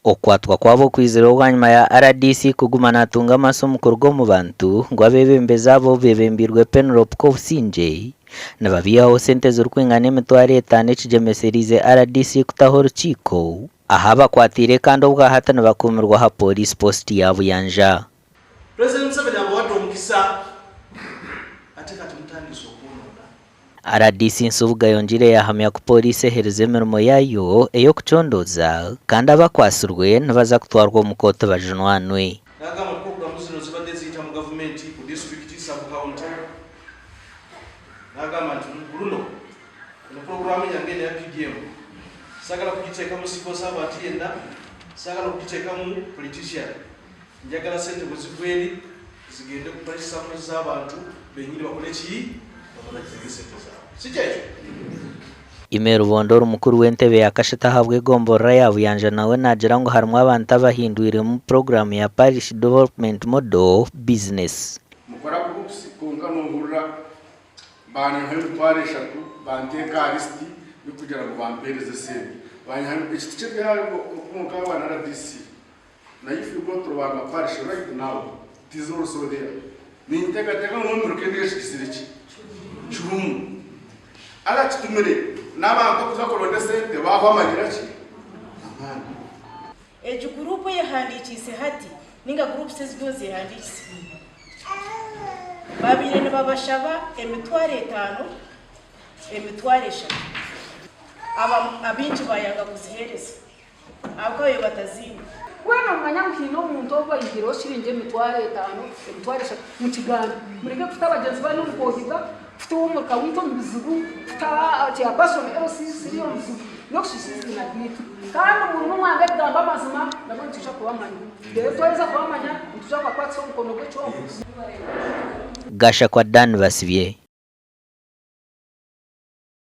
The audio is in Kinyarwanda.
Okwatwa kwabo kwizera ogwanyuma ya RDC kuguma natunga amasomo kurgo mu bantu ngo abebembeza abo bebembirwe Penrop ko Sinje nababiyaho sente z'urukwingana emitwaro 5 ekigemeserize RDC kutaho rukiko ahabakwatiirwe kandi obwahatana bakumirwa ha police post ya Buyanja. President Museveni abawade omukisa ate kati mutandise okwonona. RDC Nsubuga yongire yahamya ku police ehereza emirimo yayo eyokucondoza kandi abakwasirwe nibaza kutwarwa mu koto bajunwanwe. Nagamba program zino zibadde ziyita mu government ku district sub county. Nagamba nti luno program yange ya PDM sagala kugiteeka mu civil servant yenna, sagala kugiteeka mu politician. Njagala sente buzigweri zigende ku police z'abantu benyini bakole ki babategese sente zabo. Sijeje Imeru Bondoro mukuru w'entebe yakashita habwe gomborra ya Buyanja nawe nagira ngo harimo abantu abahindurire mu program ya Parish Development Model Business. Mukora kunga n'ungurura bana hano twareshatu banteka listi yo kugira ngo bampereze sente. Banya hano ikice cyabo kunga bana RDC. Now if you go to our parish right now, it is also there. Nintega tega no murukende shikisirichi. Chum. Ala chitumire. Naba ko kuzakolonda sente baho amagirachi. Eju group yahandikise hati ninga group sezgoze yahandikise. Babire ne babashaba emitware 5 emitware 5. Abinchi bayanga kuzihereza. Abwo batazima. Kwena mwanya mukino umuntu oba igiro shirinje mitware 5 emitware 3 mu kiganda mureke kutabagenzi bano mukohiga futumu kawito mbizibu ta ati abaso LC siriyo mbizibu nokushisizi na gitu kandi umuntu mwanga gamba mazima nabo ntusha kubamanya rero tweza kubamanya ntusha kwa kwatso mukono gwecho Gasha kwa Dan Basibye.